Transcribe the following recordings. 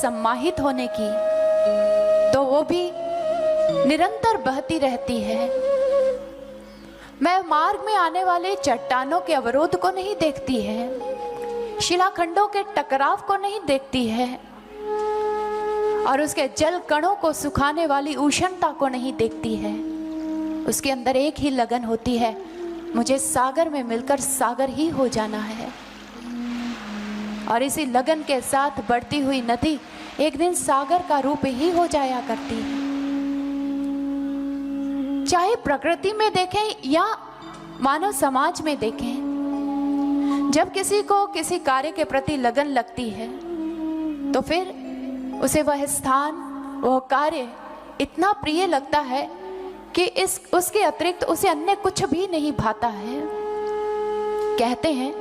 सम्मानित होने की, तो वो भी निरंतर बहती रहती है। मैं मार्ग में आने वाले चट्टानों के अवरोध को नहीं देखती है, शिलाखंडों के टकराव को नहीं देखती है, और उसके जल कणों को सुखाने वाली उष्णता को नहीं देखती है। उसके अंदर एक ही लगन होती है, मुझे सागर में मिलकर सागर ही हो जाना है। और इसी लगन के साथ बढ़ती हुई नदी एक दिन सागर का रूप ही हो जाया करती है। चाहे प्रकृति में देखें या मानव समाज में देखें, जब किसी को किसी कार्य के प्रति लगन लगती है तो फिर उसे वह स्थान, वह कार्य इतना प्रिय लगता है कि उसके अतिरिक्त उसे अन्य कुछ भी नहीं भाता है। कहते हैं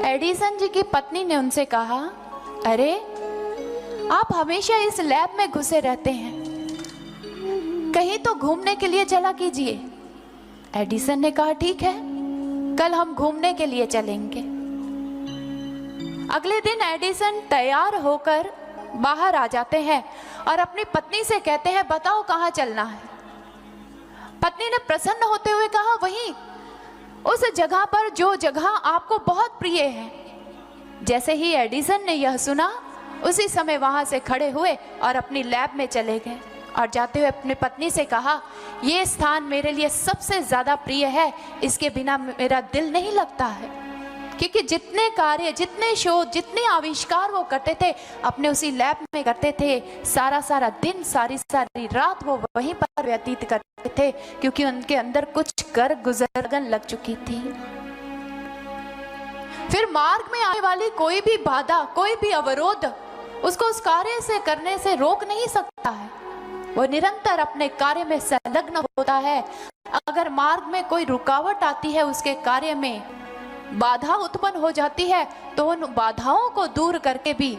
एडिसन जी की पत्नी ने उनसे कहा, अरे आप हमेशा इस लैब में घुसे रहते हैं, कहीं तो घूमने के लिए चला कीजिए। एडिसन ने कहा, ठीक है, कल हम घूमने के लिए चलेंगे। अगले दिन एडिसन तैयार होकर बाहर आ जाते हैं और अपनी पत्नी से कहते हैं, बताओ कहाँ चलना है। पत्नी ने प्रसन्न होते हुए कहा, वहीं उस जगह पर जो जगह आपको बहुत प्रिय है। जैसे ही एडिसन ने यह सुना, उसी समय वहां से खड़े हुए और अपनी लैब में चले गए और जाते हुए अपनी पत्नी से कहा, यह स्थान मेरे लिए सबसे ज्यादा प्रिय है, इसके बिना मेरा दिल नहीं लगता है। क्योंकि जितने कार्य, जितने शोध, जितने आविष्कार वो करते थे अपने उसी लैब में करते थे। सारा सारा दिन, सारी सारी रात वो वहीं पर व्यतीत करते थे, क्योंकि उनके अंदर कुछ कर गुजरन लग चुकी थी। फिर मार्ग में आने वाली कोई भी बाधा, कोई भी अवरोध उसको उस कार्य से करने से रोक नहीं सकता है। वो निरंतर अपने कार्य में संलग्न होता है। अगर मार्ग में कोई रुकावट आती है, उसके कार्य में बाधा उत्पन्न हो जाती है, तो उन बाधाओं को दूर करके भी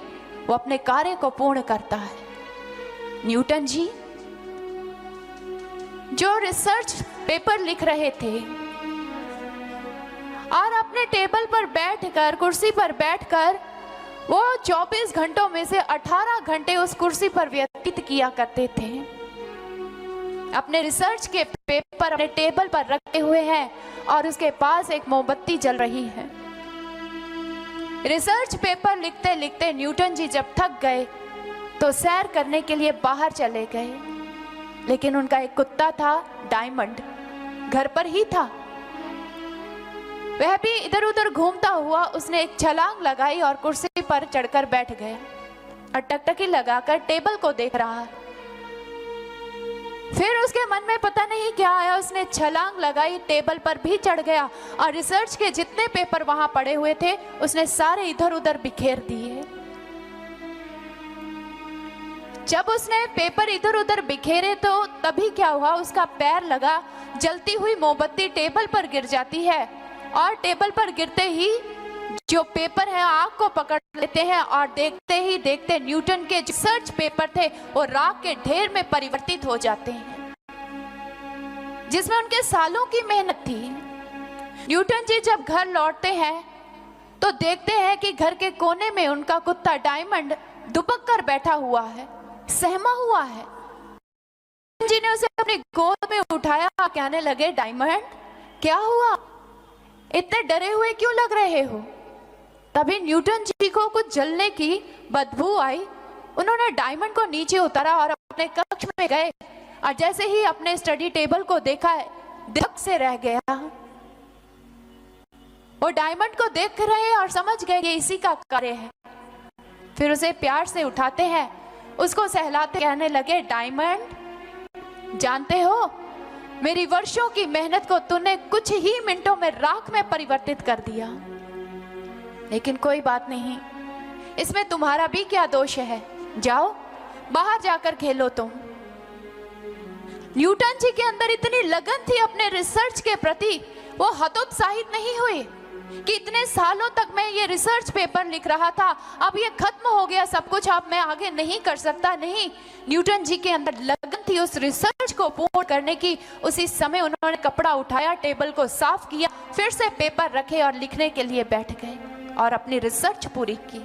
वो अपने कार्य को पूर्ण करता है। न्यूटन जी जो रिसर्च पेपर लिख रहे थे और अपने टेबल पर बैठकर, कुर्सी पर बैठकर वो 24 घंटों में से 18 घंटे उस कुर्सी पर व्यतीत किया करते थे। अपने रिसर्च के पेपर अपने टेबल पर रखे हुए हैं और उसके पास एक मोमबत्ती जल रही है। रिसर्च पेपर लिखते लिखते न्यूटन जी जब थक गए तो सैर करने के लिए बाहर चले गए। लेकिन उनका एक कुत्ता था, डायमंड, घर पर ही था। वह भी इधर उधर घूमता हुआ उसने एक छलांग लगाई और कुर्सी पर चढ़कर बैठ गया और टकटकी लगाकर टेबल को देख रहा है। फिर उसके मन में पता नहीं क्या आया, उसने छलांग लगाई, टेबल पर भी चढ़ गया और रिसर्च के जितने पेपर वहां पड़े हुए थे उसने सारे इधर उधर बिखेर दिए। जब उसने पेपर इधर उधर बिखेरे तो तभी क्या हुआ, उसका पैर लगा, जलती हुई मोमबत्ती टेबल पर गिर जाती है और टेबल पर गिरते ही जो पेपर है आग को पकड़ लेते हैं और देखते ही देखते न्यूटन के रिसर्च पेपर थे वो राख के ढेर में परिवर्तित हो जाते हैं, जिसमें उनके सालों की मेहनत थी। न्यूटन जी जब घर लौटते हैं तो देखते हैं कि घर के कोने में उनका कुत्ता डायमंड दुबक कर बैठा हुआ है, सहमा हुआ है। न्यूटन जी ने उसे अपनी गोद में उठाया, कहने लगे, डायमंड क्या हुआ, इतने डरे हुए क्यों लग रहे हो। तभी न्यूटन जी को कुछ जलने की बदबू आई। उन्होंने डायमंड को नीचे उतारा और अपने कक्ष में गए और जैसे ही अपने स्टडी टेबल को देखा, धक से रह गया। वो डायमंड को देख रहे और समझ गए कि इसी का कार्य है। फिर उसे प्यार से उठाते हैं, उसको सहलाते, कहने लगे, डायमंड जानते हो मेरी वर्षों की मेहनत को तूने कुछ ही मिनटों में राख में परिवर्तित कर दिया। लेकिन कोई बात नहीं, इसमें तुम्हारा भी क्या दोष है, जाओ बाहर जाकर खेलो तुम। न्यूटन जी के अंदर इतनी लगन थी अपने रिसर्च के प्रति, वो हतोत्साहित नहीं हुए कि इतने सालों तक मैं ये रिसर्च पेपर लिख रहा था, अब ये खत्म हो गया सब कुछ, अब मैं आगे नहीं कर सकता। नहीं, न्यूटन जी के अंदर लगन थी उस रिसर्च को पूर्ण करने की। उसी समय उन्होंने कपड़ा उठाया, टेबल को साफ किया, फिर से पेपर रखे और लिखने के लिए बैठ गए और अपनी रिसर्च पूरी की।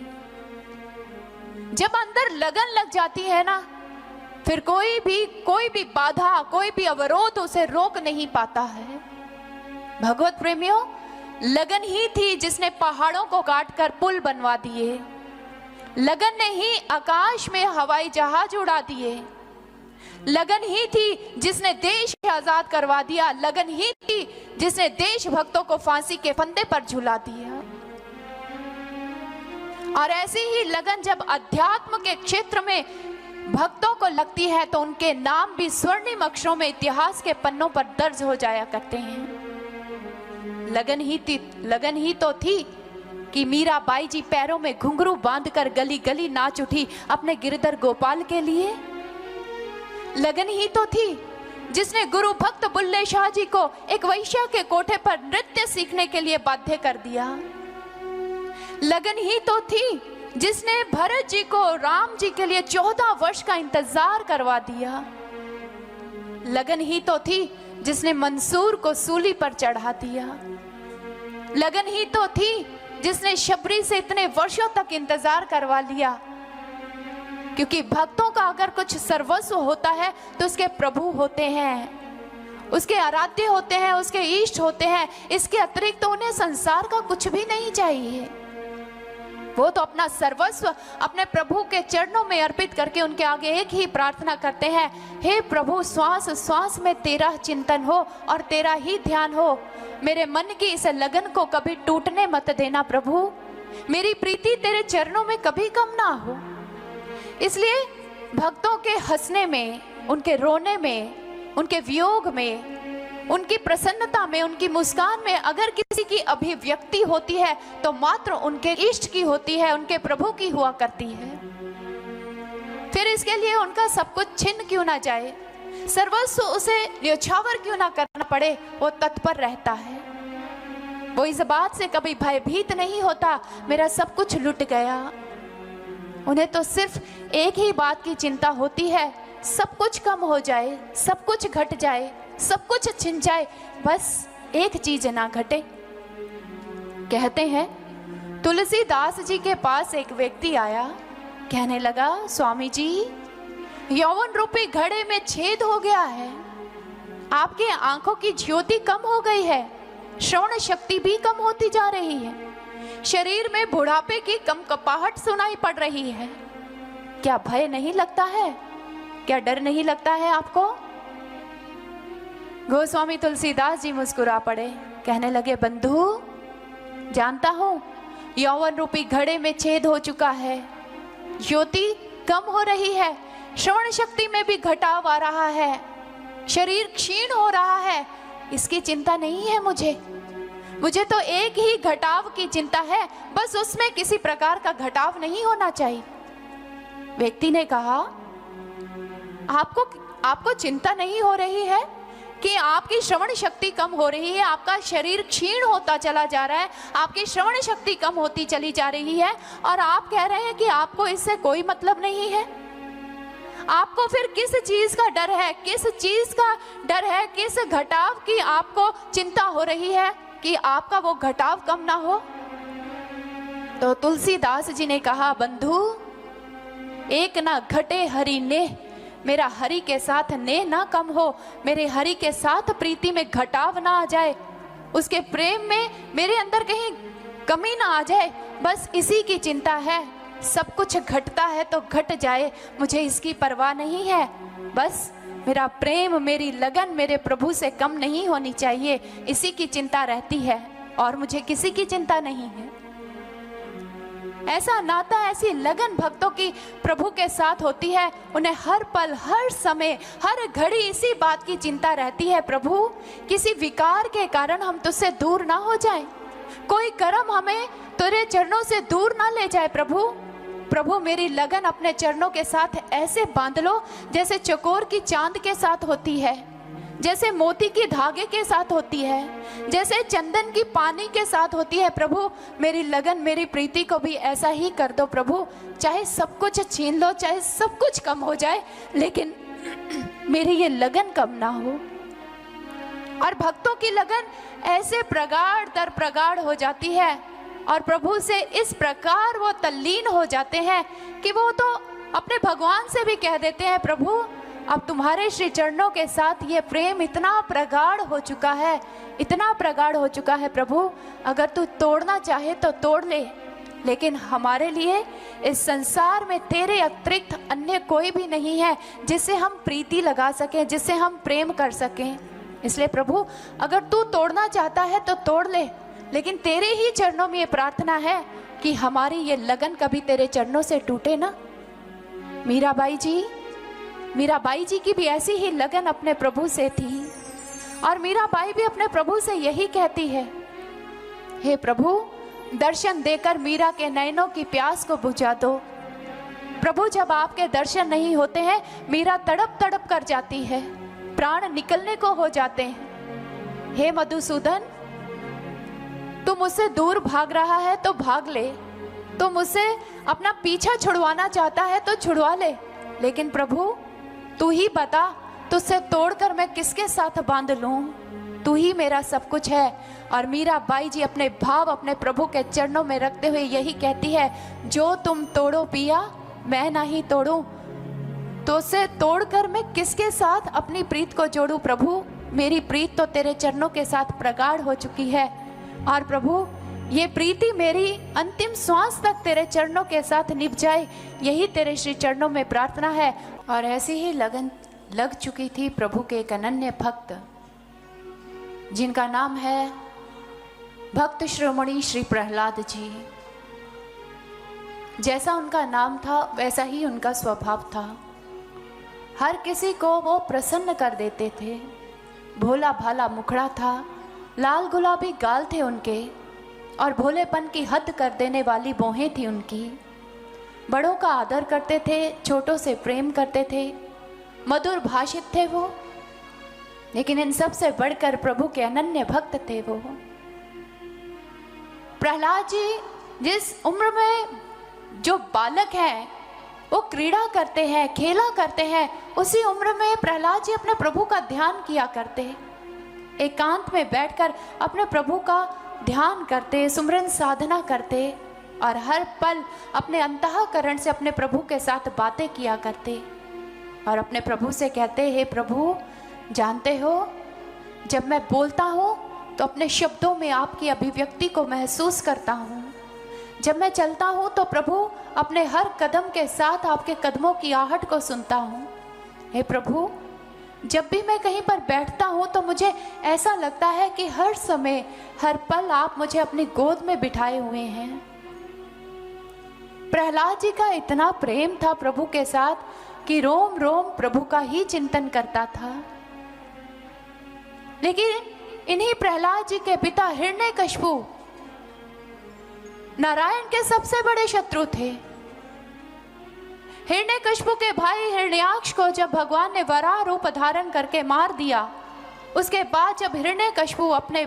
जब अंदर लगन लग जाती है ना, फिर कोई भी बाधा, कोई भी अवरोध उसे रोक नहीं पाता है। भगवत प्रेमियों, लगन ही थी जिसने पहाड़ों को काटकर पुल बनवा दिए। लगन ने ही आकाश में हवाई जहाज उड़ा दिए। लगन ही थी जिसने देश आजाद करवा दिया। लगन ही थी जिसने देशभक्तों को फांसी के फंदे पर झुला दिया। और ऐसी ही लगन जब अध्यात्म के क्षेत्र में भक्तों को लगती है तो उनके नाम भी स्वर्णिम अक्षरों में इतिहास के पन्नों पर दर्ज हो जाया करते हैं। लगन ही तो थी कि मीराबाई जी पैरों में घुंघरू बांधकर गली गली नाच उठी अपने गिरधर गोपाल के लिए। लगन ही तो थी जिसने गुरु भक्त बुल्ले शाह जी को एक वैश्या के कोठे पर नृत्य सीखने के लिए बाध्य कर दिया। लगन ही तो थी जिसने भरत जी को राम जी के लिए 14 वर्ष का इंतजार करवा दिया। लगन ही तो थी जिसने मंसूर को सूली पर चढ़ा दिया। लगन ही तो थी जिसने शबरी से इतने वर्षों तक इंतजार करवा लिया। क्योंकि भक्तों का अगर कुछ सर्वस्व होता है तो उसके प्रभु होते हैं, उसके आराध्य होते हैं, उसके इष्ट होते हैं। इसके अतिरिक्त तो उन्हें संसार का कुछ भी नहीं चाहिए। वो तो अपना सर्वस्व अपने प्रभु के चरणों में अर्पित करके उनके आगे एक ही प्रार्थना करते हैं, हे प्रभु, श्वास श्वास में तेरा चिंतन हो और तेरा ही ध्यान हो। मेरे मन की इस लगन को कभी टूटने मत देना प्रभु। मेरी प्रीति तेरे चरणों में कभी कम ना हो। इसलिए भक्तों के हंसने में, उनके रोने में, उनके वियोग में, उनकी प्रसन्नता में, उनकी मुस्कान में अगर किसी की अभिव्यक्ति होती है तो मात्र उनके इष्ट की होती है, उनके प्रभु की हुआ करती है। फिर इसके लिए उनका सब कुछ छिन क्यों ना जाए, सर्वस्व उसे न्योछावर क्यों ना करना पड़े, वो तत्पर रहता है। वो इस बात से कभी भयभीत नहीं होता मेरा सब कुछ लुट गया। उन्हें तो सिर्फ एक ही बात की चिंता होती है, सब कुछ कम हो जाए, सब कुछ घट जाए, सब कुछ छिन जाए, बस एक चीज ना घटे। कहते हैं तुलसीदास जी के पास एक व्यक्ति आया, कहने लगा, स्वामी जी, यौवन रूपी घड़े में छेद हो गया है, आपके आंखों की ज्योति कम हो गई है, श्रवण शक्ति भी कम होती जा रही है, शरीर में बुढ़ापे की कंपकपाहट सुनाई पड़ रही है। क्या भय नहीं लगता है? क्या डर नहीं लगता है आपको? गोस्वामी तुलसीदास जी मुस्कुरा पड़े, कहने लगे, बंधु, जानता हूं यौवन रूपी घड़े में छेद हो चुका है, ज्योति कम हो रही है, श्रवण शक्ति में भी घटाव आ रहा है, शरीर क्षीण हो रहा है। इसकी चिंता नहीं है मुझे तो एक ही घटाव की चिंता है, बस उसमें किसी प्रकार का घटाव नहीं होना चाहिए। व्यक्ति ने कहा, आपको चिंता नहीं हो रही है कि आपकी श्रवण शक्ति कम हो रही है, आपका शरीर क्षीण होता चला जा रहा है, आपकी श्रवण शक्ति कम होती चली जा रही है, और आप कह रहे हैं कि आपको इससे कोई मतलब नहीं है। आपको फिर किस चीज का डर है, किस घटाव की आपको चिंता हो रही है कि आपका वो घटाव कम ना हो? तो तुलसीदास जी ने कहा, बंधु, एक ना घटे हरि नेह, मेरा हरि के साथ नेह ना कम हो, मेरे हरि के साथ प्रीति में घटाव ना आ जाए, उसके प्रेम में मेरे अंदर कहीं कमी ना आ जाए, बस इसी की चिंता है। सब कुछ घटता है तो घट जाए, मुझे इसकी परवाह नहीं है, बस मेरा प्रेम, मेरी लगन मेरे प्रभु से कम नहीं होनी चाहिए, इसी की चिंता रहती है और मुझे किसी की चिंता नहीं है। ऐसा नाता, ऐसी लगन भक्तों की प्रभु के साथ होती है। उन्हें हर पल, हर समय, हर घड़ी इसी बात की चिंता रहती है, प्रभु किसी विकार के कारण हम तुझसे दूर ना हो जाएं, कोई कर्म हमें तेरे चरणों से दूर ना ले जाए। प्रभु मेरी लगन अपने चरणों के साथ ऐसे बांध लो जैसे चकोर की चांद के साथ होती है, जैसे मोती की धागे के साथ होती है, जैसे चंदन की पानी के साथ होती है। प्रभु मेरी लगन, मेरी प्रीति को भी ऐसा ही कर दो प्रभु, चाहे सब कुछ छीन लो, चाहे सब कुछ कम हो जाए, लेकिन मेरी ये लगन कम ना हो। और भक्तों की लगन ऐसे प्रगाढ़ दर प्रगाढ़ हो जाती है और प्रभु से इस प्रकार वो तल्लीन हो जाते हैं कि वो तो अपने भगवान से भी कह देते हैं, प्रभु अब तुम्हारे श्री चरणों के साथ ये प्रेम इतना प्रगाढ़ हो चुका है, इतना प्रगाढ़ हो चुका है प्रभु, अगर तू तोड़ना चाहे तो तोड़ ले, लेकिन हमारे लिए इस संसार में तेरे अतिरिक्त अन्य कोई भी नहीं है जिससे हम प्रीति लगा सकें, जिससे हम प्रेम कर सकें। इसलिए प्रभु अगर तू तोड़ना चाहता है तो तोड़ ले, लेकिन तेरे ही चरणों में ये प्रार्थना है कि हमारी ये लगन कभी तेरे चरणों से टूटे ना। मीराबाई जी की भी ऐसी ही लगन अपने प्रभु से थी, और मीराबाई भी अपने प्रभु से यही कहती है, हे प्रभु दर्शन देकर मीरा के नयनों की प्यास को बुझा दो। प्रभु जब आपके दर्शन नहीं होते हैं, मीरा तड़प तड़प कर जाती है, प्राण निकलने को हो जाते हैं। हे मधुसूदन, तू मुझसे दूर भाग रहा है तो भाग ले, तो मुझसे अपना पीछा छुड़वाना चाहता है तो छुड़वा ले, लेकिन प्रभु तू ही बता तुझसे तोड़कर मैं किसके साथ बांध लूं, तू ही मेरा सब कुछ है। और मीराबाई जी अपने भाव अपने प्रभु के चरणों में रखते हुए यही कहती है, जो तुम तोड़ो पिया मैं नहीं तोड़ूं, तो उसे तोड़कर मैं किसके साथ अपनी प्रीत को जोड़ूं। प्रभु मेरी प्रीत तो तेरे चरणों के साथ प्रगाढ़ हो चुकी है, और प्रभु ये प्रीति मेरी अंतिम श्वास तक तेरे चरणों के साथ निभ जाए, यही तेरे श्री चरणों में प्रार्थना है। और ऐसी ही लगन लग चुकी थी प्रभु के एक अनन्य भक्त, जिनका नाम है भक्त श्रोमणी श्री प्रहलाद जी। जैसा उनका नाम था वैसा ही उनका स्वभाव था, हर किसी को वो प्रसन्न कर देते थे। भोला भाला मुखड़ा था, लाल गुलाबी गाल थे उनके, और भोलेपन की हद कर देने वाली भौहें थी उनकी। बड़ों का आदर करते थे, छोटों से प्रेम करते थे, मधुर भाषित थे वो, लेकिन इन सब से बढ़कर प्रभु के अनन्य भक्त थे वो। प्रहलाद जी जिस उम्र में जो बालक हैं वो क्रीड़ा करते हैं, खेला करते हैं, उसी उम्र में प्रहलाद जी अपने प्रभु का ध्यान किया करते, एकांत में बैठकर अपने प्रभु का ध्यान करते, सुमरन साधना करते, और हर पल अपने अंतःकरण से अपने प्रभु के साथ बातें किया करते, और अपने प्रभु से कहते, हे प्रभु जानते हो जब मैं बोलता हूँ तो अपने शब्दों में आपकी अभिव्यक्ति को महसूस करता हूँ, जब मैं चलता हूँ तो प्रभु अपने हर कदम के साथ आपके कदमों की आहट को सुनता हूँ। हे प्रभु जब भी मैं कहीं पर बैठता हूँ तो मुझे ऐसा लगता है कि हर समय हर पल आप मुझे अपनी गोद में बिठाए हुए हैं। प्रहलाद जी का इतना प्रेम था प्रभु के साथ कि रोम रोम प्रभु का ही चिंतन करता था। लेकिन इन्हीं प्रहलाद जी के पिता हिरण्यकशिपु नारायण के सबसे बड़े शत्रु थे। हिरण्यकशिपु के भाई हिरण्याक्ष को जब भगवान ने वराह रूप धारण करके मार दिया, उसके बाद जब हिरण्यकशिपु अपने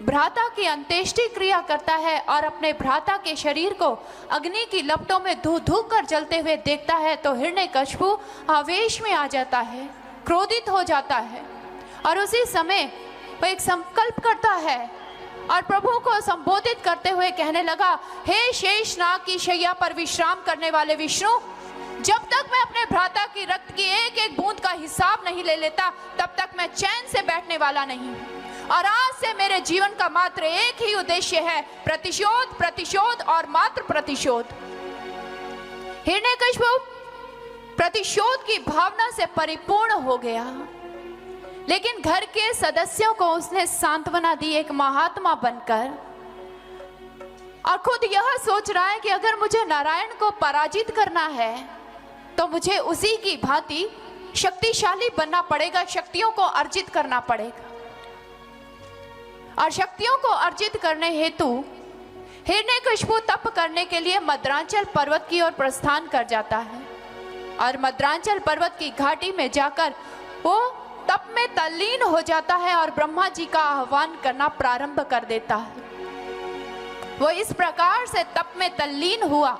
भ्राता की अंत्येष्टि क्रिया करता है और अपने भ्राता के शरीर को अग्नि की लपटों में धू धू कर जलते हुए देखता है, तो हिरण्यकशिपु आवेश में आ जाता है, क्रोधित हो जाता है, और उसी समय वह एक संकल्प करता है और प्रभु को संबोधित करते हुए कहने लगा, हे शेषनाग की शैया पर विश्राम करने वाले विष्णु, जब तक मैं अपने भ्राता की रक्त की एक एक बूंद का हिसाब नहीं ले लेता तब तक मैं चैन से बैठने वाला नहीं हूँ, और आज से मेरे जीवन का मात्र एक ही उद्देश्य है, प्रतिशोध, प्रतिशोध और मात्र प्रतिशोध। हिरण्यकशिपु प्रतिशोध की भावना से परिपूर्ण हो गया, लेकिन घर के सदस्यों को उसने सांत्वना दी एक महात्मा बनकर, और खुद यह सोच रहा है कि अगर मुझे नारायण को पराजित करना है तो मुझे उसी की भांति शक्तिशाली बनना पड़ेगा, शक्तियों को अर्जित करना पड़ेगा। और शक्तियों को अर्जित करने हेतु हिरण्यकशिपु तप करने के लिए मद्रांचल पर्वत की ओर प्रस्थान कर जाता है, और मद्रांचल पर्वत की घाटी में जाकर वो तप में तल्लीन हो जाता है और ब्रह्मा जी का आह्वान करना प्रारंभ कर देता है। वो इस प्रकार से तप में तल्लीन हुआ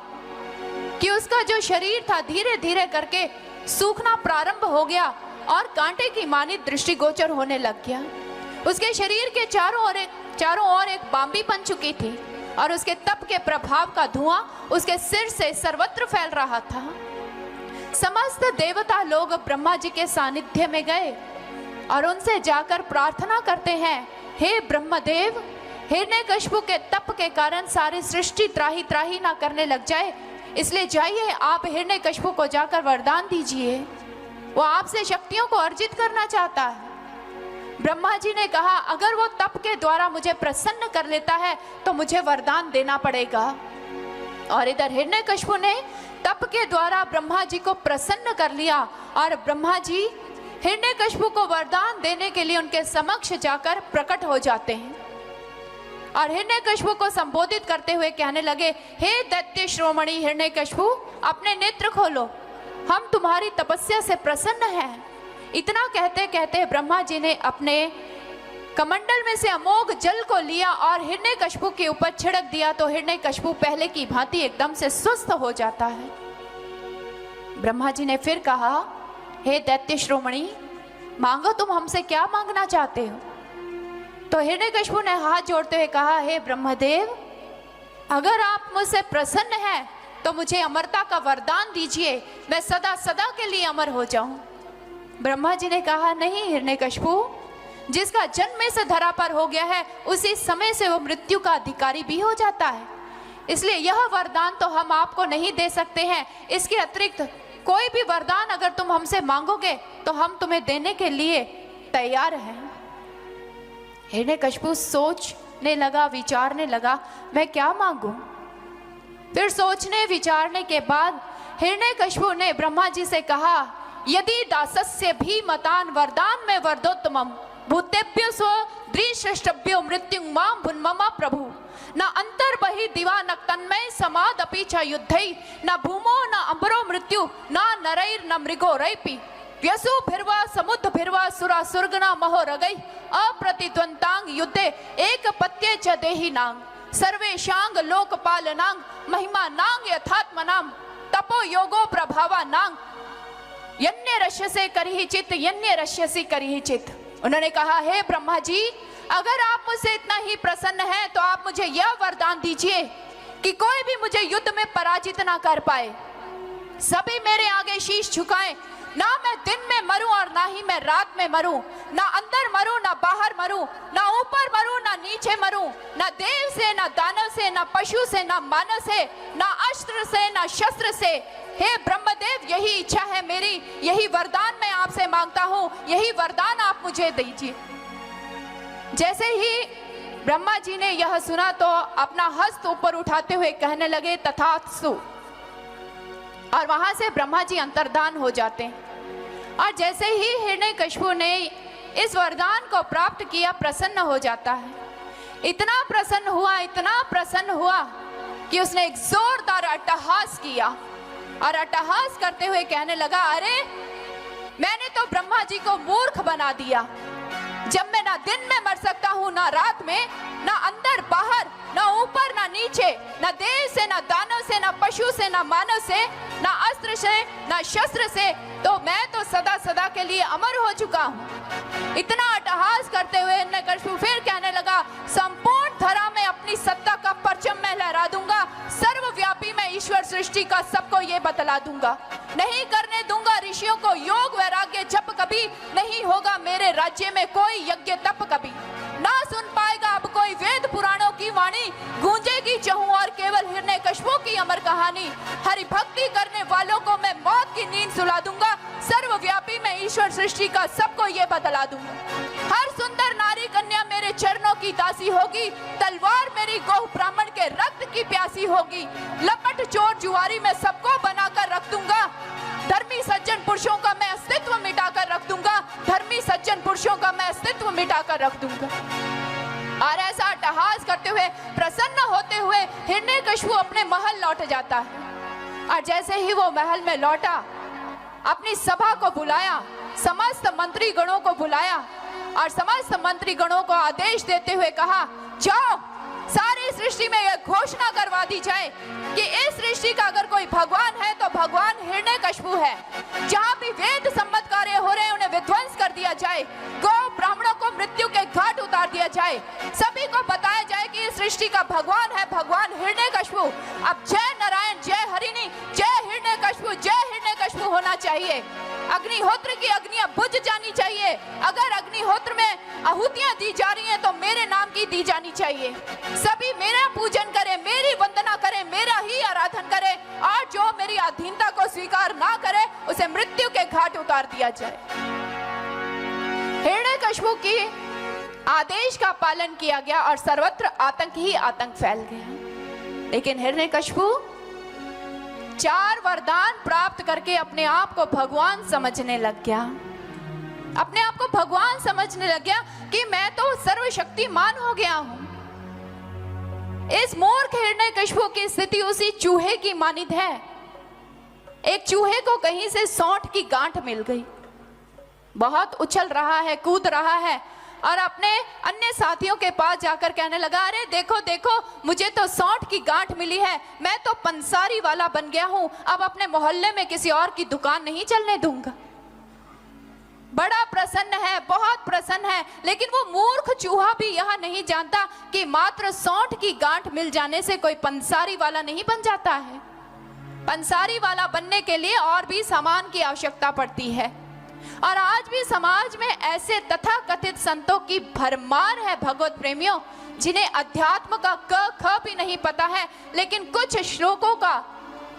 कि उसका जो शरीर था धीरे धीरे करके सूखना प्रारंभ हो गया और कांटे की मानी दृष्टिगोचर होने लग गया। उसके शरीर के चारों ओर एक बांबी बन चुकी थी, और उसके तप के प्रभाव का धुआं उसके सिर से सर्वत्र फैल रहा था। समस्त देवता लोग ब्रह्मा जी के सानिध्य में गए और उनसे जाकर प्रार्थना करते हैं, हे ब्रह्मदेव, हिरण्यकशिपु के तप के कारण सारी सृष्टि त्राही त्राही ना करने लग जाए, इसलिए जाइए आप हिरण्यकशिपु को जाकर वरदान दीजिए, वो आपसे शक्तियों को अर्जित करना चाहता है। ब्रह्मा जी ने कहा, अगर वो तप के द्वारा मुझे प्रसन्न कर लेता है तो मुझे वरदान देना पड़ेगा। और इधर हिरण्यकशिपु ने तप के द्वारा ब्रह्मा जी को प्रसन्न कर लिया और ब्रह्मा जी हिरण्यकशिपु को वरदान देने के लिए उनके समक्ष जाकर प्रकट हो जाते हैं और हिरण्यकशिपु को संबोधित करते हुए कहने लगे, हे दैत्य श्रोमणि हिरण्यकशिपु, अपने नेत्र खोलो, हम तुम्हारी तपस्या से प्रसन्न हैं। इतना कहते कहते ब्रह्मा जी ने अपने कमंडल में से अमोघ जल को लिया और हिरण्यकशिपु के ऊपर छिड़क दिया तो हिरण्यकशिपु पहले की भांति एकदम से स्वस्थ हो जाता है। ब्रह्मा जी ने फिर कहा, हे दैत्य श्रोमणि, मांगो, तुम हमसे क्या मांगना चाहते हो? तो हिरण्यकशिपु ने हाथ जोड़ते हुए कहा, हे ब्रह्मदेव, अगर आप मुझसे प्रसन्न हैं तो मुझे अमरता का वरदान दीजिए, मैं सदा सदा के लिए अमर हो जाऊं। ब्रह्मा जी ने कहा, नहीं हिरण्यकशिपु, जिसका जन्म से धरा पर हो गया है उसी समय से वो मृत्यु का अधिकारी भी हो जाता है, इसलिए यह वरदान तो हम आपको नहीं दे सकते हैं। इसके अतिरिक्त कोई भी वरदान अगर तुम हमसे मांगोगे तो हम तुम्हें देने के लिए तैयार हैं। हिरण्यकशिपु सोचने लगा, विचारने लगा, मैं क्या मांगूं? फिर सोचने विचारने के बाद हिरण्यकशिपु ने ब्रह्मा जी से कहा, यदि दासस्य भी मतान वरदान में वरदोत्तमम भूतेभ्यो स्व दृश्यष्टभ्यो मृत्युं मां भुन्ममा प्रभु न अंतर बहि दिवा न तन्मय समादपि च युद्धै न भूमो न अंबरो मृत्यु न नरैर न मृगो रैपि व्यसु भिर्वा समुद्र भिर्वा सुरा सुर्गना महो रगै अप्रतिद्वंतांग युद्धे एक पत्ये च देहि नांग सर्वेशांग लोकपालनांग महिमा नांग यथात्मनाम तपो योगो प्रभावा नांग यन्य रश्यसे करिहि चित यन्य रश्यसि करिहि चित। उन्होंने कहा, हे ब्रह्मा जी, अगर आप मुझसे इतना ही प्रसन्न हैं तो आप मुझे यह वरदान दीजिए कि कोई भी मुझे युद्ध में पराजित ना कर पाए, सभी मेरे आगे शीश झुकाएं, ना मैं दिन में मरूं और ना ही मैं रात में मरूं, ना अंदर मरूं ना बाहर मरूं, ना ऊपर मरूं ना नीचे मरूं, ना देव से ना दानव से ना पशु से ना मानव से ना अस्त्र से ना शस्त्र से। हे ब्रह्मदेव, यही इच्छा है मेरी, यही वरदान मैं आपसे मांगता हूं, यही वरदान आप मुझे दीजिए। जैसे ही ब्रह्मा जी ने यह सुना तो अपना हस्त ऊपर उठाते हुए कहने लगे, तथास्तु, और वहां से ब्रह्मा जी अंतर्धान हो जाते हैं। और जैसे ही हिरण्यकशिपु ने इस वरदान को प्राप्त किया, प्रसन्न हो जाता है। इतना प्रसन्न हुआ कि उसने एक जोरदार अट्टहास किया और अट्टहास करते हुए कहने लगा, अरे मैंने तो ब्रह्मा जी को मूर्ख बना दिया। जब मैं ना दिन में मर सकता हूँ ना रात में, ना अंदर बाहर, ना ऊपर ना नीचे, ना देव से ना दानव से ना पशु से ना मानव से ना अस्त्र से ना शस्त्र से, तो मैं तो सदा सदा के लिए अमर हो चुका हूँ। इतना अट्टहास करते हुए हिरण्यकशिपु फिर कहने लगा, संपूर्ण धरा में अपनी सत्ता का परचम मैं लहरा दूंगा, सर्वव्यापी मैं ईश्वर सृष्टि का सबको ये बतला दूंगा, नहीं करने दूंगा ऋषियों को योग वैराग्य जप कभी, नहीं होगा मेरे राज्य में कोई यज्ञ तप कभी, ना सुन पाएगा अब कोई वेद पुराणों की वाणी, गूंजेगी चहु और केवल हिरण्यकशिपु की अमर कहानी। हरि भक्ति करने वालों को मैं मौत की नींद सुला दूंगा, सर्वव्यापी मैं ईश्वर सृष्टि का सबको ये बतला दूंगा। हर सुंदर नारी कन्या मेरे चरणों की दासी होगी, तलवार मेरी गौ ब्राह्मण के रक्त की प्यासी होगी, लपट चोर जुआरी में सबको बनाकर रख दूंगा, धर्मी सज्जन पुरुषों का मैं अस्तित्व मिटाकर रख दूंगा, धर्मी सज्जन पुरुषों का मैं अस्तित्व मिटाकर रख दूंगा। और ऐसा अट्टहास करते हुए, प्रसन्न होते हुए हिरण्यकशिपु अपने महल लौट जाता है। और जैसे ही वो महल में लौटा, अपनी सभा को बुलाया, समस्त मंत्री गणों को बुलाया और समस्त मंत्री गणों को आदेश देते हुए कहा, जाओ सारी सृष्टि में यह घोषणा करवा दी जाए कि इस सृष्टि का अगर कोई भगवान है तो भगवान हिरण्यकशिपु है। जहाँ भी वेद सम्मत कार्य हो रहे हैं उन्हें विध्वंस कर दिया जाए, गौ ब्राह्मणों को मृत्यु के घाट उतार दिया जाए, सभी को बताया जाए कि इस सृष्टि का भगवान है, भगवान हिरण्यकश्यप। अब जय नारायण, जय हरिणी, जय हिरण्यकश्यप, जय हिरण्यकश्यप होना चाहिए। अग्निहोत्र की अग्नियां बुझ जानी चाहिए। अगर अग्निहोत्र में आहुतियां दी जा रही हैं तो मेरे नाम की दी जानी चाहिए। सभी मेरा पूजन करें, मेरी वंदना करें, मेरा ही आराधन करें, और जो मेरी अधीनता को स्वीकार ना करे उसे मृत्यु के घाट उतार दिया जाए। हिरण्यकश्यप की आदेश का पालन किया गया और सर्वत्र आतंक ही आतंक फैल गया। लेकिन हिरण्यकश्यप 4 वरदान प्राप्त करके अपने आप को भगवान समझने लग गया। अपने आप को भगवान समझने लग गया कि मैं तो सर्वशक्तिमान हो गया हूं। इस मूर्ख हिरण्यकश्यप की स्थिति उसी चूहे की मानित है। एक चूहे को कहीं से सौंठ की गांठ मिल गई, बहुत उछल रहा है, कूद रहा है, और अपने अन्य साथियों के पास जाकर कहने लगा, अरे देखो देखो, मुझे तो सौंठ की गांठ मिली है, मैं तो पंसारी वाला बन गया हूं, अब अपने मोहल्ले में किसी और की दुकान नहीं चलने दूंगा। बड़ा प्रसन्न है, बहुत प्रसन्न है, लेकिन वो मूर्ख चूहा भी यह नहीं जानता कि मात्र सौंठ की गांठ मिल जाने से कोई पंसारी वाला नहीं बन जाता है। पंसारी वाला बनने के लिए और भी सामान की आवश्यकता पड़ती है। और आज भी समाज में ऐसे तथाकथित संतों की भरमार है भगवत प्रेमियों, जिन्हें अध्यात्म का क ख भी नहीं पता है, लेकिन कुछ श्लोकों का,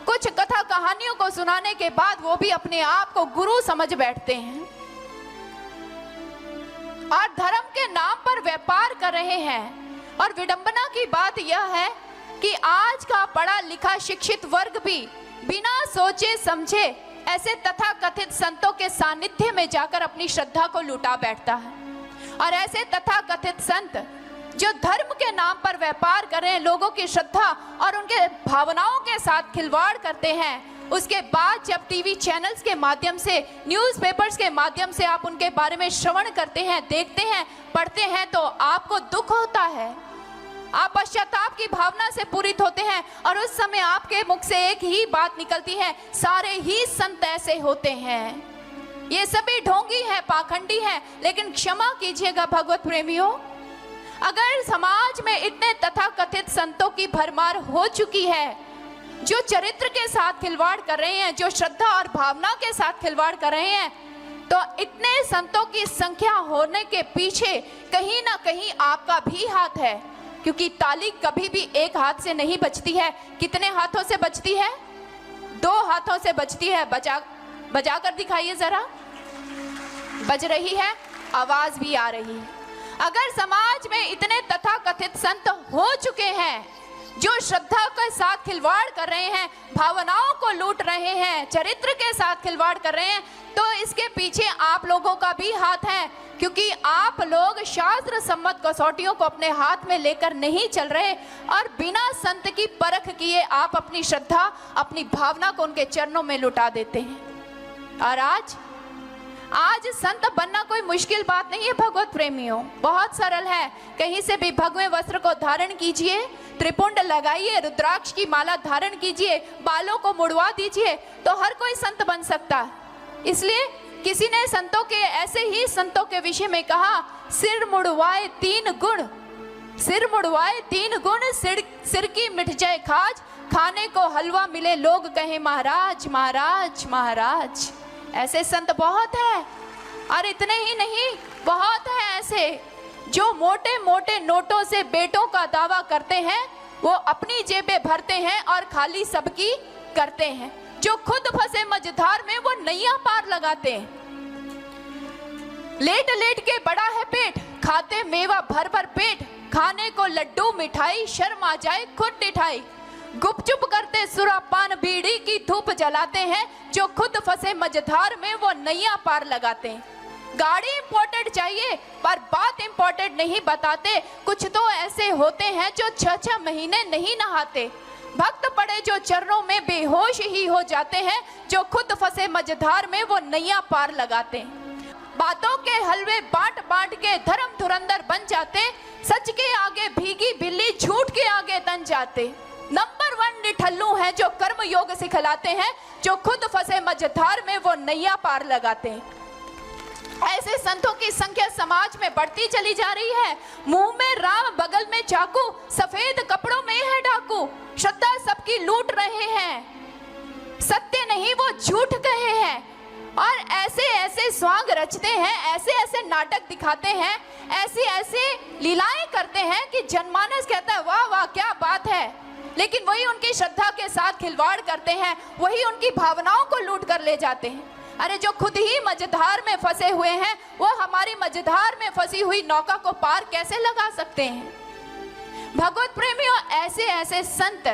कुछ कथा कहानियों को सुनाने के बाद वो भी अपने आप को गुरु समझ बैठते हैं और धर्म के नाम पर व्यापार कर रहे हैं। और विडंबना की बात यह है कि आज का पढ़ा लिखा शिक्षित वर्ग भी बिना सोचे समझे ऐसे तथाकथित संतों के सानिध्य में जाकर अपनी श्रद्धा को लुटा बैठता है। और ऐसे तथाकथित संत जो धर्म के नाम पर व्यापार कर रहे हैं, लोगों की श्रद्धा और उनके भावनाओं के साथ खिलवाड़ करते हैं, उसके बाद जब टीवी चैनल्स के माध्यम से, न्यूज़पेपर्स के माध्यम से आप उनके बारे में श्रवण करते हैं, देखते हैं, पढ़ते हैं, तो आपको दुख होता है, आप पश्चाताप की भावना से पूरित होते हैं। और उस समय आपके मुख से एक ही बात निकलती है, सारे ही संत ऐसे होते हैं, ये सभी ढोंगी हैं, पाखंडी हैं। लेकिन क्षमा कीजिएगा भगवत प्रेमियों, अगर समाज में इतने तथाकथित संतों की भरमार हो चुकी है, जो चरित्र के साथ खिलवाड़ कर रहे हैं, जो श्रद्धा और भावना के साथ खिलवाड़ कर रहे हैं, तो इतने संतों की संख्या होने के पीछे कहीं ना कहीं आपका भी हाथ है। क्योंकि ताली कभी भी एक हाथ से नहीं बजती है। कितने हाथों से बजती है? 2 हाथों से बजती है। बजा कर दिखाइए जरा। बज रही है, आवाज भी आ रही है। अगर समाज में इतने तथाकथित संत हो चुके हैं जो श्रद्धा के साथ खिलवाड़ कर रहे हैं, भावनाओं को लूट रहे हैं, चरित्र के साथ खिलवाड़ कर रहे हैं, तो इसके पीछे आप लोगों का भी हाथ है। क्योंकि आप लोग शास्त्र सम्मत कसौटियों को अपने हाथ में लेकर नहीं चल रहे और बिना संत की परख किए आप अपनी श्रद्धा, अपनी भावना को उनके चरणों में लुटा देते हैं। और आज संत बनना कोई मुश्किल बात नहीं है भगवत प्रेमियों, बहुत सरल है। कहीं से भी भगवे वस्त्र को धारण कीजिए, त्रिपुंड लगाइए, रुद्राक्ष की माला धारण कीजिए, बालों को मुड़वा दीजिए, तो हर कोई संत बन सकता है। इसलिए किसी ने संतों के, ऐसे ही संतों के विषय में कहा, सिर मुड़वाए 3 गुण, सिर मुड़वाए 3 गुण, सिर की मिट जाए खाज, खाने को हलवा मिले लोग कहे महाराज महाराज महाराज। ऐसे संत बहुत है। और इतने ही नहीं, बहुत है ऐसे जो मोटे मोटे नोटों से बेटों का दावा करते हैं, वो अपनी जेबें भरते हैं और खाली सबकी करते हैं। जो खुद फंसे मझधार में वो नैया पार लगाते हैं। लेट लेट के बड़ा है पेट, खाते मेवा भर भर पेट, खाने को लड्डू मिठाई, शर्म आ जाए खुद मिठाई, गुपचुप करते सुरापान बीड़ी की धूप जलाते हैं। जो खुद फंसे मझधार में वो नैया पार लगाते हैं। गाड़ी इंपोर्टेड चाहिए पर बात इंपोर्टेड नहीं बताते। कुछ तो ऐसे होते हैं जो 6-6 महीने नहीं नहाते। भक्त पड़े जो चरणों में बेहोश ही हो जाते हैं। जो खुद फंसे मझधार में वो नैया पार लगाते हैं। बातों के हलवे बांट बांट के धर्म धुरंधर बन जाते। सच के आगे भीगी बिल्ली, झूठ के आगे तन जाते। नंबर 1 निठल्लू है जो कर्म योग सिखलाते हैं। जो खुद फंसे मझधार में वो नैया पार लगाते हैं। ऐसे संतों की संख्या समाज में बढ़ती चली जा रही है। मुंह में राम, बगल में चाकू, सफेद कपड़ों में है डाकू। श्रद्धा सबकी लूट रहे हैं, सत्य नहीं वो झूठ कहे हैं। और ऐसे ऐसे स्वांग रचते हैं, ऐसे ऐसे नाटक दिखाते हैं, ऐसे ऐसे लीलाएं करते हैं कि जनमानस कहता है वाह वाह क्या बात है। लेकिन वही उनकी श्रद्धा के साथ खिलवाड़ करते हैं, वही उनकी भावनाओं को लूट कर ले जाते हैं। अरे जो खुद ही मझधार में फंसे हुए हैं, वो हमारी मझधार में फंसी हुई नौका को पार कैसे लगा सकते हैं। भगवत प्रेमियों, ऐसे ऐसे संत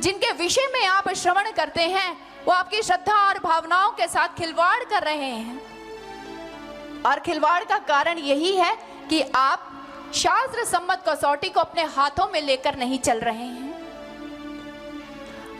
जिनके विषय में आप श्रवण करते हैं, वो आपकी श्रद्धा और भावनाओं के साथ खिलवाड़ कर रहे हैं। और खिलवाड़ का कारण यही है कि आप शास्त्र सम्मत कसौटी को अपने हाथों में लेकर नहीं चल रहे हैं।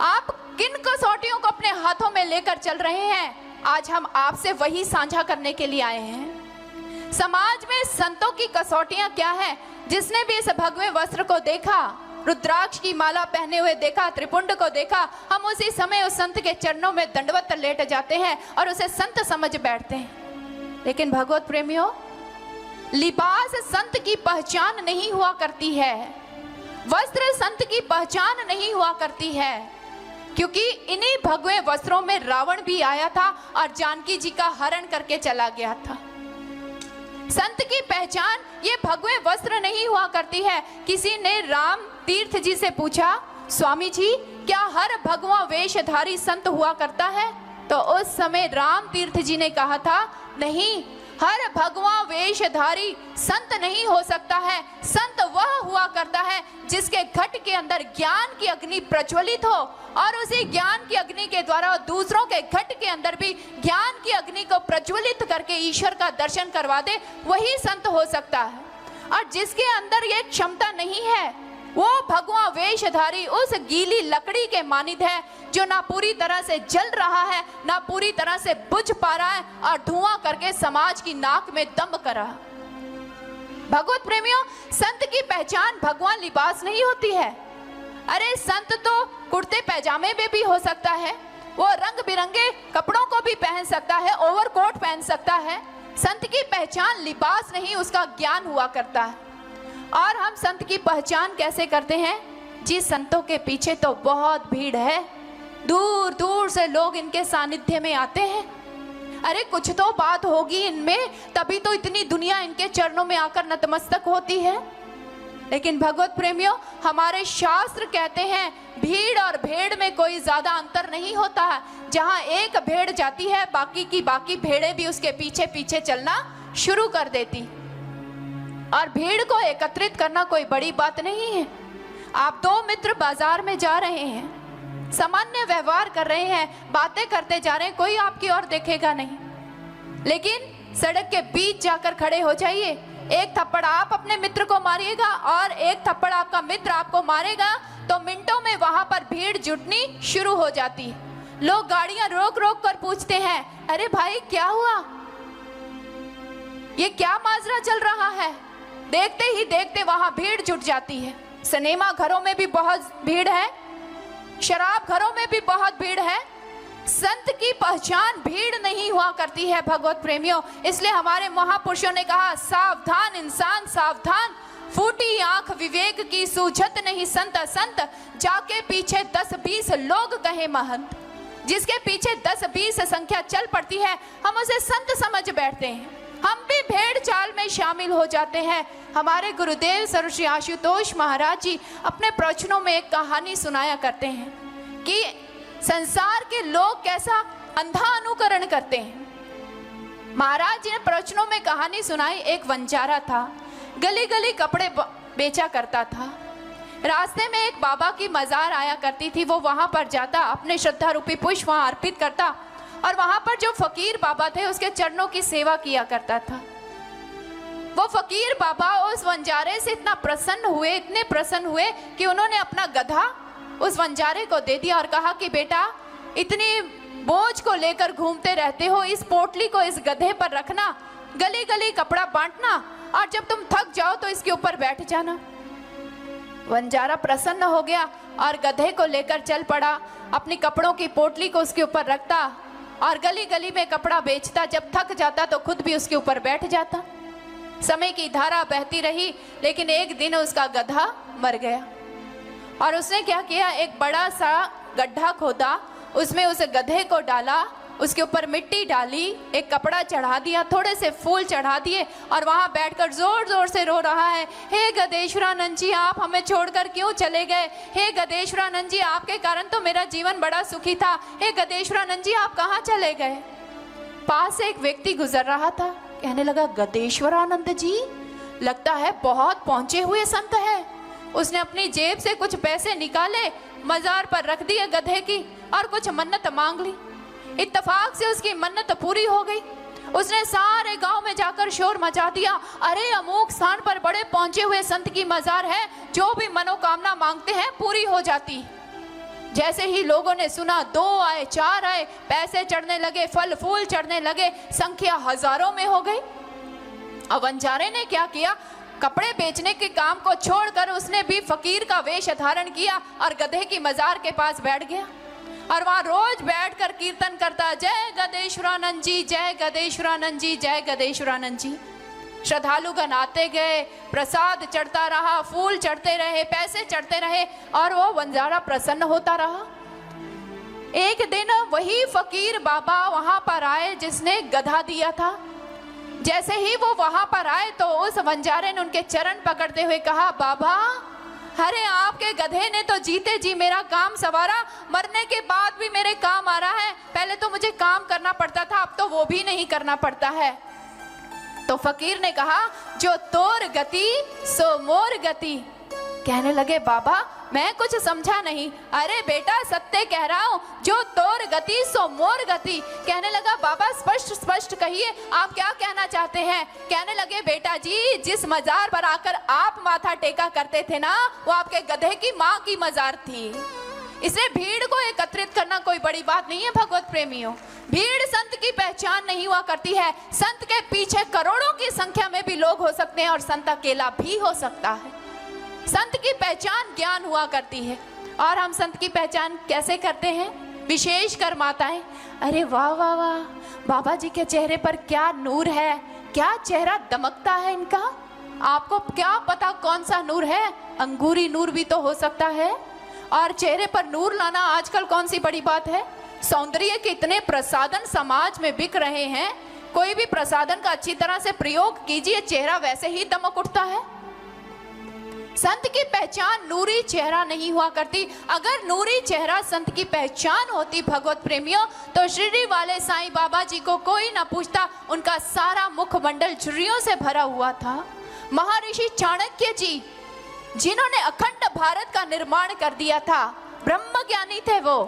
आप किन कसौटियों को अपने हाथों में लेकर चल रहे हैं, आज हम आपसे वही साझा करने के लिए आए हैं। समाज में संतों की कसौटियां क्या है? जिसने भी इस भगवे वस्त्र को देखा, रुद्राक्ष की माला पहने हुए देखा, त्रिपुंड को देखा, हम उसी समय उस संत के चरणों में दंडवत लेट जाते हैं और उसे संत समझ बैठते हैं। लेकिन भगवत प्रेमियों, लिबास संत की पहचान नहीं हुआ करती है, वस्त्र संत की पहचान नहीं हुआ करती है। क्योंकि इन्हीं भगवे वस्त्रों में रावण भी आया था और जानकी जी का हरण करके चला गया था। संत की पहचान ये भगवे वस्त्र नहीं हुआ करती है। किसी ने राम तीर्थ जी से पूछा, स्वामी जी क्या हर भगवा वेशधारी संत हुआ करता है? तो उस समय राम तीर्थ जी ने कहा था, नहीं, हर भगवा वेशधारी संत नहीं हो सकता है। संत वह हुआ करता है जिसके घट के अंदर ज्ञान की अग्नि प्रज्वलित हो और उसी ज्ञान की अग्नि के द्वारा दूसरों के घट के अंदर भी ज्ञान की अग्नि को प्रज्वलित करके ईश्वर का दर्शन करवा दे, वही संत हो सकता है। और जिसके अंदर ये क्षमता नहीं है, वो भगवा वेशधारी उस गीली लकड़ी के मानिद है, जो ना पूरी तरह से जल रहा है, ना पूरी तरह से बुझ पा रहा है और धुआं करके समाज की नाक में दम कर रहा। भगवत प्रेमियों, संत की पहचान भगवान लिबास नहीं होती है। अरे संत तो कुर्ते पैजामे में भी हो सकता है, वो रंग बिरंगे कपड़ों को भी पहन सकता है, ओवरकोट पहन सकता है। संत की पहचान लिबास नहीं, उसका ज्ञान हुआ करता है। और हम संत की पहचान कैसे करते हैं? जी, संतों के पीछे तो बहुत भीड़ है, दूर दूर से लोग इनके सानिध्य में आते हैं। अरे कुछ तो बात होगी इनमें, तभी तो इतनी दुनिया इनके चरणों में आकर नतमस्तक होती है। लेकिन भगवत प्रेमियों, हमारे शास्त्र कहते हैं भीड़ और भेड़ में कोई ज्यादा अंतर नहीं होता है। जहां एक भेड़ जाती है, बाकी की बाकी भेड़ें भी उसके पीछे पीछे चलना शुरू कर देती। और भीड़ को एकत्रित करना कोई बड़ी बात नहीं है। आप दो मित्र बाजार में जा रहे हैं, सामान्य व्यवहार कर रहे हैं, बातें करते जा रहे हैं, कोई आपकी ओर देखेगा नहीं। लेकिन सड़क के बीच जाकर खड़े हो जाइए, एक थप्पड़ आप अपने मित्र को मारिएगा और एक थप्पड़ आपका मित्र आपको मारेगा, तो मिनटों में वहां पर भीड़ जुटनी शुरू हो जाती है। लोग गाड़ियां रोक रोक कर पूछते हैं, अरे भाई क्या हुआ, ये क्या माजरा चल रहा है? देखते ही देखते वहां भीड़ जुट जाती है। सिनेमा घरों में भी बहुत भीड़ है, शराब घरों में भी बहुत भीड़ है। संत की पहचान भीड़ नहीं हुआ करती है भगवत प्रेमियों। इसलिए हमारे महापुरुषों ने कहा, सावधान इंसान सावधान, फूटी आंख विवेक की सूझत नहीं संत असंत, जाके पीछे 10-20 लोग कहे महंत। जिसके पीछे 10-20 संख्या चल पड़ती है, हम उसे संत समझ बैठते हैं, हम भी भेड़ चाल में शामिल हो जाते हैं। हमारे गुरुदेव सर्वश्री आशुतोष महाराज जी अपने प्रवचनों में एक कहानी सुनाया करते हैं कि संसार के लोग कैसा अंधा अनुकरण करते हैं। महाराज जी ने प्रवचनों में कहानी सुनाई, एक वंजारा था, गली गली कपड़े बेचा करता था। रास्ते में एक बाबा की मजार आया करती थी, वो वहां पर जाता, अपने श्रद्धा रूपी पुष्प वहां अर्पित करता और वहां पर जो फकीर बाबा थे उसके चरणों की सेवा किया करता था। वो फकीर बाबा उस वंजारे से इतना प्रसन्न हुए, इतने प्रसन्न हुए कि उन्होंने अपना गधा उस वंजारे को दे दिया और कहा कि बेटा, इतनी बोझ को लेकर घूमते रहते हो, इस पोटली को इस गधे पर रखना, गली गली कपड़ा बांटना और जब तुम थक जाओ तो इसके ऊपर बैठ जाना। वंजारा प्रसन्न हो गया और गधे को लेकर चल पड़ा, अपनी कपड़ों की पोटली को उसके ऊपर रखता और गली गली में कपड़ा बेचता, जब थक जाता तो खुद भी उसके ऊपर बैठ जाता। समय की धारा बहती रही, लेकिन एक दिन उसका गधा मर गया और उसने क्या किया, एक बड़ा सा गड्ढा खोदा, उसमें उस गधे को डाला, उसके ऊपर मिट्टी डाली, एक कपड़ा चढ़ा दिया, थोड़े से फूल चढ़ा दिए और वहां बैठकर जोर जोर से रो रहा है, हे गधेश्वरानंद जी, आप हमें छोड़कर क्यों चले गए? हे गधेश्वरानंद जी, आपके कारण तो मेरा जीवन बड़ा सुखी था। हे गधेश्वरानंद जी, आप कहाँ चले गए? पास से एक व्यक्ति गुजर रहा था, कहने लगा, गधेश्वरानंद जी लगता है बहुत पहुंचे हुए संत है। उसने अपनी जेब से कुछ पैसे निकाले, मजार पर रख दिए गधे की और कुछ मन्नत मांग ली। इत्तेफाक से उसकी मन्नत पूरी हो गई। उसने सारे गांव में जाकर शोर मचा दिया, अरे अमुक स्थान पर बड़े पहुंचे हुए संत की मजार है, जो भी मनोकामना मांगते हैं पूरी हो जाती। जैसे ही लोगों ने सुना, 2 आए, 4 आए, पैसे चढ़ने लगे, फल फूल चढ़ने लगे, संख्या हजारों में हो गई। अब बंजारे ने क्या किया, कपड़े बेचने के काम को छोड़कर उसने भी फकीर का वेश धारण किया और गधे की मजार के पास बैठ गया और वहां रोज बैठकर कीर्तन करता, जय गधेश्वरानंद जी, जय गधेश्वरानंद जी, जय गधेश्वरानंद जी। श्रद्धालुगण आते गए, प्रसाद चढ़ता रहा, फूल चढ़ते रहे, पैसे चढ़ते रहे और वो बंजारा प्रसन्न होता रहा। एक दिन वही फकीर बाबा वहां पर आए जिसने गधा दिया था। जैसे ही वो वहां पर आए तो उस बंजारे ने उनके चरण पकड़ते हुए कहा, बाबा, अरे आपके गधे ने तो जीते जी मेरा काम सवारा, मरने के बाद भी मेरे काम आ रहा है। पहले तो मुझे काम करना पड़ता था, अब तो वो भी नहीं करना पड़ता है। तो फकीर ने कहा, जो तोर गति सो मोर गति। कहने लगे, बाबा मैं कुछ समझा नहीं। अरे बेटा सत्य कह रहा हूँ, जो तोर गति सो मोर गति। कहने लगा, बाबा स्पष्ट स्पष्ट कहिए, आप क्या कहना चाहते हैं? कहने लगे, बेटा जी, जिस मजार पर आकर आप माथा टेका करते थे ना, वो आपके गधे की माँ की मजार थी। इसलिए भीड़ को एकत्रित करना कोई बड़ी बात नहीं है भगवत प्रेमियों। भीड़ संत की पहचान नहीं हुआ करती है। संत के पीछे करोड़ों की संख्या में भी लोग हो सकते हैं और संत अकेला भी हो सकता है। संत की पहचान ज्ञान हुआ करती है। और हम संत की पहचान कैसे करते हैं? विशेषकर माताएं, अरे वाह वाह वाह, बाबा जी के चेहरे पर क्या नूर है, क्या चेहरा दमकता है इनका। आपको क्या पता कौन सा नूर है? अंगूरी नूर भी तो हो सकता है। और चेहरे पर नूर लाना आजकल कौन सी बड़ी बात है? सौंदर्य के इतने प्रसाधन समाज में बिक रहे हैं, कोई भी प्रसाधन का अच्छी तरह से प्रयोग कीजिए, चेहरा वैसे ही दमक उठता है। संत की पहचान नूरी चेहरा नहीं हुआ करती। अगर नूरी चेहरा संत की पहचान होती भगवत प्रेमियों, तो शिरडी वाले साईं बाबा जी को कोई ना पूछता, उनका सारा मुखमंडल झुर्रियों से भरा हुआ था। महर्षि चाणक्य जी, जिन्होंने अखंड भारत का निर्माण कर दिया था, ब्रह्म ज्ञानी थे वो,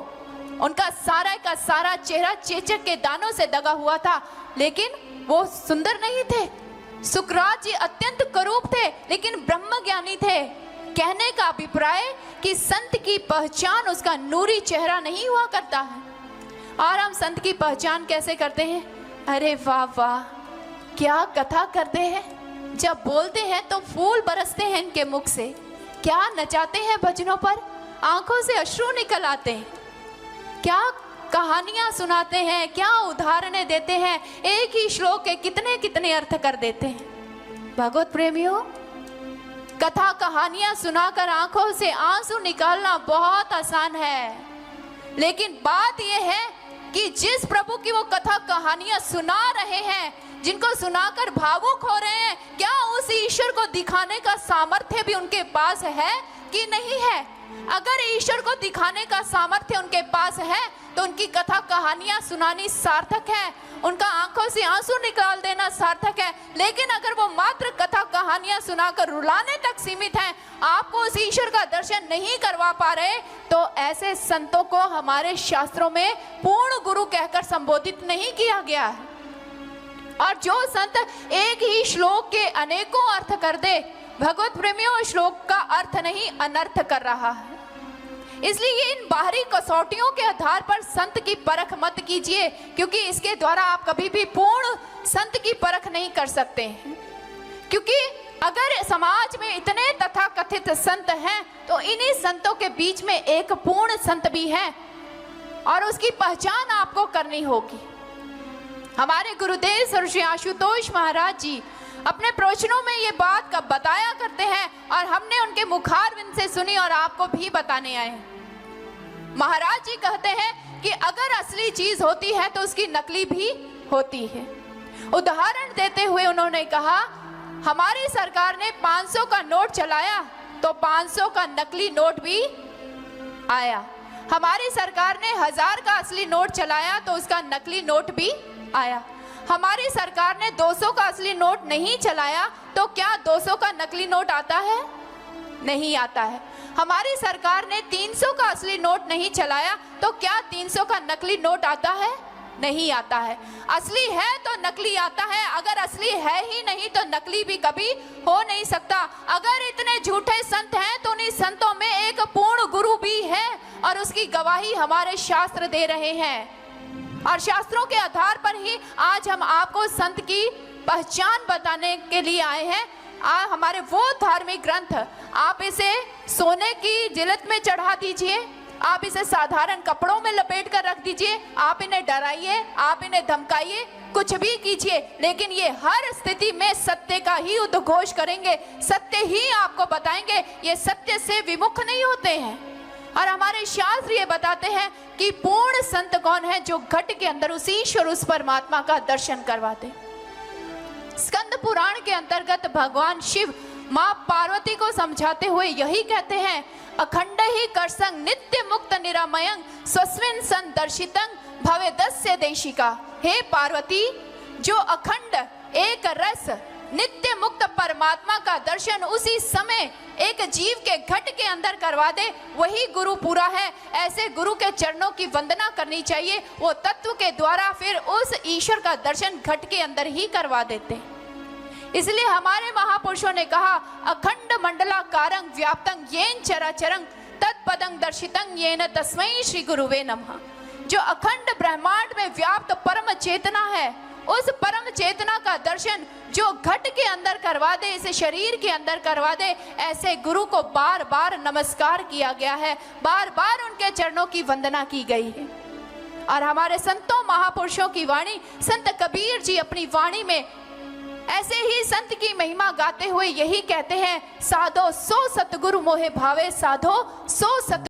उनका सारा का सारा चेहरा चेचक के दानों से दगा हुआ था, लेकिन वो सुंदर नहीं थे। सुकरात जी अत्यंत करूप थे, लेकिन ब्रह्म ज्ञानी थे। कहने का अभिप्राय कि संत की पहचान उसका नूरी चेहरा नहीं हुआ करता है। और हम संत की पहचान कैसे करते हैं? अरे वाह वाह, क्या कथा करते हैं। जब बोलते हैं तो फूल बरसते हैं इनके मुख से। क्या नचाते हैं भजनों पर, आंखों से अश्रु निकल आते हैं। क्या कहानियां सुनाते हैं, क्या उदाहरणें देते हैं, एक ही श्लोक के कितने कितने अर्थ कर देते हैं। भगवत प्रेमियों, कथा कहानियां सुनाकर आंखों से आंसू निकालना बहुत आसान है, लेकिन बात यह है कि जिस प्रभु की वो कथा कहानियां सुना रहे हैं, जिनको सुनाकर भावुक हो रहे हैं, क्या उस ईश्वर को दिखाने का सामर्थ्य भी उनके पास है कि नहीं है? अगर ईश्वर को दिखाने का सामर्थ्य उनके पास है तो उनकी कथा कहानियां सुनानी सार्थक है, उनका आंखों से आंसू निकाल देना सार्थक है। लेकिन अगर वो मात्र कथा कहानियां सुनाकर रुलाने तक सीमित हैं, आपको उस ईश्वर का दर्शन नहीं करवा पा रहे, तो ऐसे संतों को हमारे शास्त्रों में पूर्ण गुरु कहकर संबोधित नहीं किया गया है। और जो संत एक ही श्लोक के अनेकों अर्थ कर दे, भगवत प्रेमियों, श्लोक का अर्थ नहीं अनर्थ कर रहा है। इसलिए इन बाहरी कसौटियों के आधार पर संत की परख मत कीजिए, क्योंकि इसके द्वारा आप कभी भी पूर्ण संत की परख नहीं कर सकते हैं। क्योंकि अगर समाज में इतने तथाकथित संत हैं, तो इन्हीं संतों के बीच में एक पूर्ण संत भी है। और उसकी पहचान आपको करनी होगी। हमारे गुरुदेव सर श्री आशुतोष महाराज जी अपने प्रवचनों में ये बात कब बताया करते हैं और हमने उनके मुखारविंद से सुनी और आपको भी बताने आए हैं। महाराज जी कहते हैं कि अगर असली चीज होती है तो उसकी नकली भी होती है। उदाहरण देते हुए उन्होंने कहा, हमारी सरकार ने 500 का नोट चलाया तो 500 का नकली नोट भी आया। हमारी सरकार ने 1000 का असली नोट चलाया तो उसका नकली नोट भी आया। हमारी सरकार ने 200 का असली नोट नहीं चलाया तो क्या 200 का नकली नोट आता है? नहीं आता है। हमारी सरकार ने 300 का असली नोट नहीं चलाया तो क्या 300 का नकली नोट आता है? नहीं आता है। असली है तो नकली आता है, अगर असली है ही नहीं तो नकली भी कभी हो नहीं सकता। अगर इतने झूठे संत हैं तो उन्हीं संतों में एक पूर्ण गुरु भी है और उसकी गवाही हमारे शास्त्र दे रहे हैं। और शास्त्रों के आधार पर ही आज हम आपको संत की पहचान बताने के लिए आए हैं। हमारे वो धार्मिक ग्रंथ, आप इसे सोने की जिलत में चढ़ा दीजिए, आप इसे साधारण कपड़ों में लपेट कर रख दीजिए, आप इन्हें डराइए, आप इन्हें धमकाइए, कुछ भी कीजिए, लेकिन ये हर स्थिति में सत्य का ही उद्घोष करेंगे, सत्य ही आपको बताएंगे। ये सत्य से विमुख नहीं होते हैं। और हमारे शास्त्र ये बताते हैं कि पूर्ण संत कौन है? जो घट के अंदर उस ईश्वर, उस परमात्मा का दर्शन करवाते। स्कंद पुराण के अंतर्गत भगवान शिव मां पार्वती को समझाते हुए यही कहते हैं, अखंड ही करसंग नित्य मुक्त निरामयं स्वस्मिन् सन दर्शितं भवेदस्य देशिका। हे पार्वती, जो अखंड एक रस नित्य मुक्त परमात्मा का दर्शन उसी समय एक जीव के घट के अंदर करवा दे, वही गुरु पूरा है। ऐसे गुरु के चरणों की वंदना करनी चाहिए। वो तत्व के द्वारा फिर उस ईश्वर का दर्शन घट के अंदर ही करवा देते। इसलिए हमारे महापुरुषों ने कहा, अखंड मंडलाकारं व्याप्तं येन चराचरं तत्पदं दर्शितं येन तस्मै श्री गुरुवे नमः। जो अखंड ब्रह्मांड में व्याप्त परम चेतना है, उस परम चेतना का दर्शन जो घट के अंदर करवा दे, इस शरीर के अंदर करवा दे, ऐसे गुरु को बार बार नमस्कार किया गया है, बार बार उनके चरणों की वंदना की गई है। और हमारे संतों महापुरुषों की वाणी, संत कबीर जी अपनी वाणी में ऐसे ही संत की महिमा गाते हुए यही कहते हैं, साधो सो सतगुरु मोहे भावे, साधो सो सत